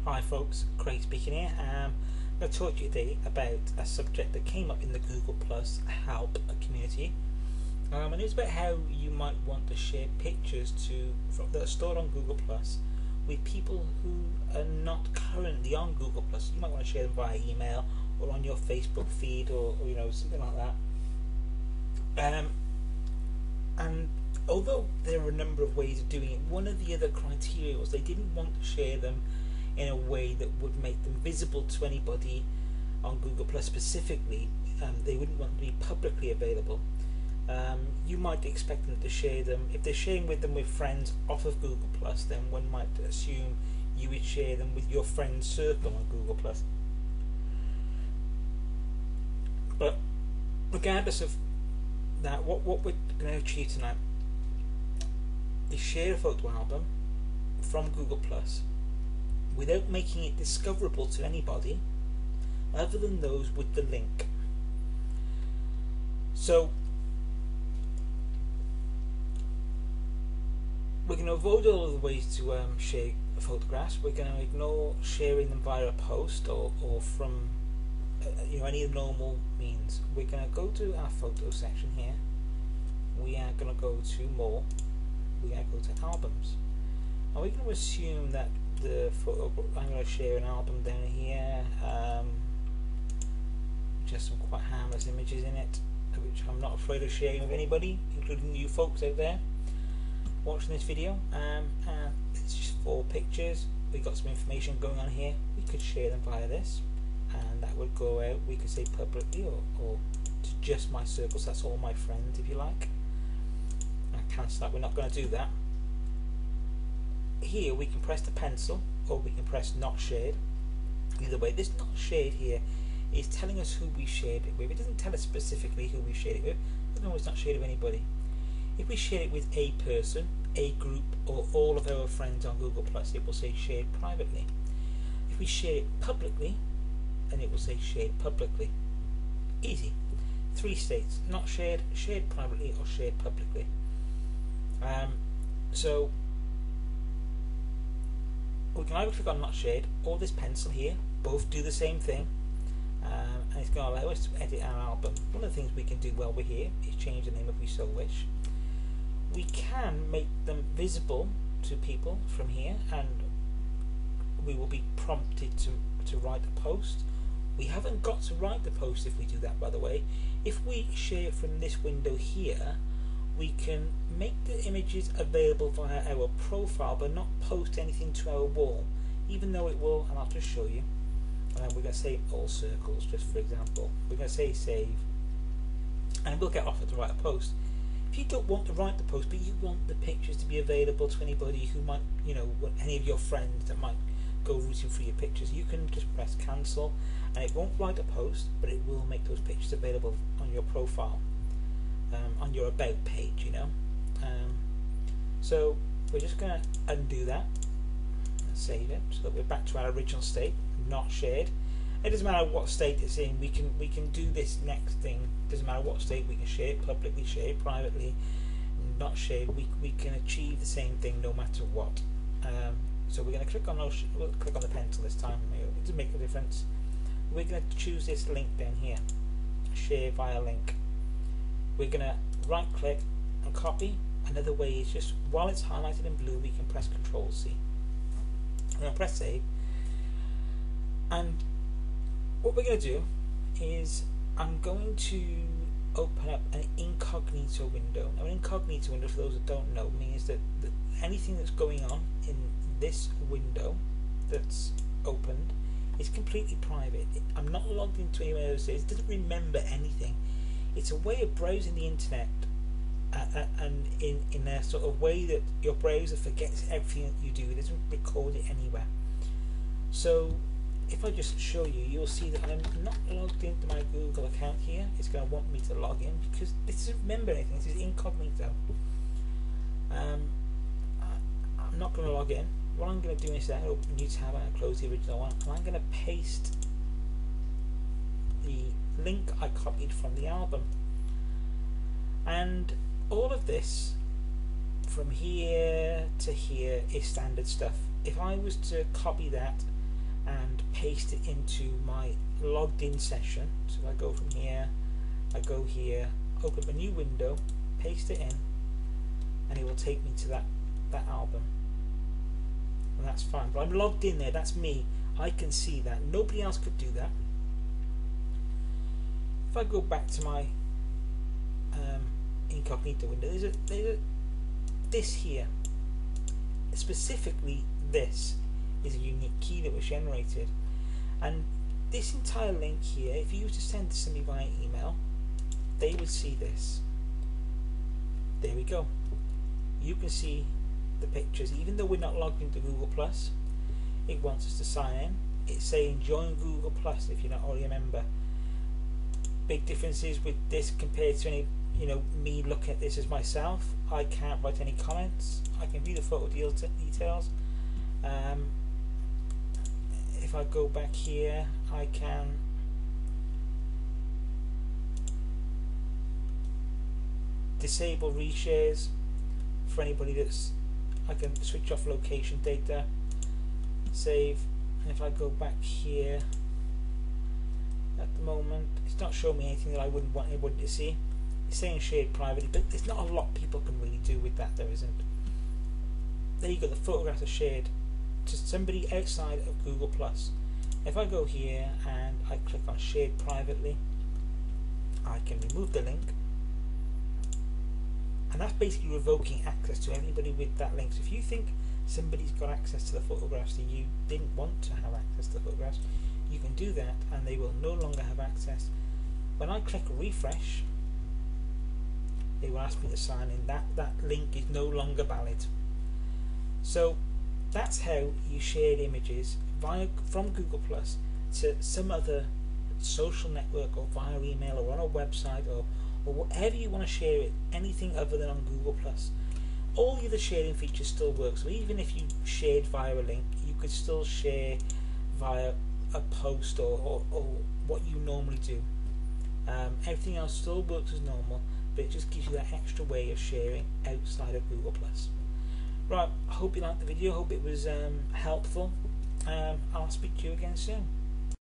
Hi folks, Craig speaking here. I'm going to talk to you today about a subject that came up in the Google Plus Help community, and it's about how you might want to share pictures that are stored on Google Plus with people who are not currently on Google Plus. You might want to share them via email or on your Facebook feed or something like that. And although there are a number of ways of doing it, one of the other criteria was they didn't want to share them in a way that would make them visible to anybody on Google Plus specifically. They wouldn't want to be publicly available. You might expect them to share them, if they're sharing with friends off of Google Plus, then one might assume you would share them with your friends circle on Google Plus. But regardless of that, what we're going to achieve tonight is share a photo album from Google Plus without making it discoverable to anybody other than those with the link. So we're going to avoid all of the ways to share photographs. We're going to ignore sharing them via a post or from any normal means. We're going to go to our photo section here. We are going to go to more. We are going to go to albums, and we're going to assume that the photo, I'm going to share an album down here, just some quite harmless images in it, which I'm not afraid of sharing with anybody, including you folks out there watching this video. And it's just 4 pictures. We've got some information going on here. We could share them via this, and that would go out, we could say publicly or to just my circles, that's all my friends if you like. And cancel that, we're not going to do that. Here we can press the pencil or we can press not shared. Either way, this not shared here is telling us who we shared it with. It doesn't tell us specifically who we shared it with. Doesn't know it's not shared with anybody. If we share it with a person, a group, or all of our friends on Google Plus, it will say shared privately. If we share it publicly, then it will say shared publicly. Easy. 3 states: not shared, shared privately, or shared publicly. So we can either click on not shared or this pencil here. Both do the same thing, and it's going to allow us to edit our album. One of the things we can do while we're here is change the name if we so wish. We can make them visible to people from here, and we will be prompted to write a post. We haven't got to write the post if we do that, by the way. If we share from this window here, we can make the images available via our profile but not post anything to our wall, even though it will, and I'll just show you. We're going to save all circles, just for example. We're going to say save, and we'll get offered to write a post. If you don't want to write the post but you want the pictures to be available to anybody who might, any of your friends that might go rooting for your pictures, you can just press cancel, and it won't write a post, but it will make those pictures available on your profile, on your about page, so we're just going to undo that and save it so that we're back to our original state, not shared. It doesn't matter what state it's in, we can do this next thing. It doesn't matter what state, we can share it publicly, share it privately, not shared. We can achieve the same thing no matter what. So we're going to click on we'll click on the pencil this time. It doesn't make a difference. We're going to choose this link down here, share via link. We're going to right click and copy. Another way is just while it's highlighted in blue, we can press Ctrl C. I'm going to press save, and what we're going to do is I'm going to open up an incognito window. Now, an incognito window, for those that don't know, means that anything that's going on in this window that's opened is completely private. I'm not logged into any of those. It doesn't remember anything. It's a way of browsing the internet, and in a sort of way that your browser forgets everything that you do. It doesn't record it anywhere. So if I just show you, you'll see that I'm not logged into my Google account here. It's going to want me to log in because this doesn't remember anything. This is incognito. I'm not going to log in. What I'm going to do is open a new tab and close the original one, and I'm going to paste the link I copied from the album. And all of this from here to here is standard stuff. If I was to copy that and paste it into my logged in session. So if I go from here, I go here, open up a new window, paste it in, and it will take me to that album. And that's fine, but I'm logged in there, that's me, I can see that, nobody else could do that. If I go back to my incognito window, there's this here, specifically this is a unique key that was generated, and this entire link here, if you were to send to somebody via email, they would see this. There we go, you can see the pictures. Even though we're not logged into Google Plus, it wants us to sign in. It's saying join Google Plus if you're not already a member. Big differences with this compared to any, me looking at this as myself. I can't write any comments. I can view the photo details. If I go back here, I can disable reshares for anybody that's. I can switch off location data, save, and if I go back here, at the moment it's not showing me anything that I wouldn't want anybody to see. It's saying shared privately, but there's not a lot people can really do with that, there isn't. There you go, the photographs are shared to somebody outside of Google Plus. If I go here and I click on shared privately, I can remove the link. And that's basically revoking access to anybody with that link. So if you think somebody's got access to the photographs that you didn't want to have access to the photographs, you can do that and they will no longer have access. When I click refresh, they will ask me to sign in. That link is no longer valid. So that's how you shared images from Google Plus to some other social network or via email or on a website or whatever you want to share it, anything other than on Google Plus. All the other sharing features still work, so even if you shared via a link, you could still share via a post or what you normally do. Everything else still works as normal, but it just gives you that extra way of sharing outside of Google Plus. Right, I hope you liked the video, hope it was helpful. I'll speak to you again soon.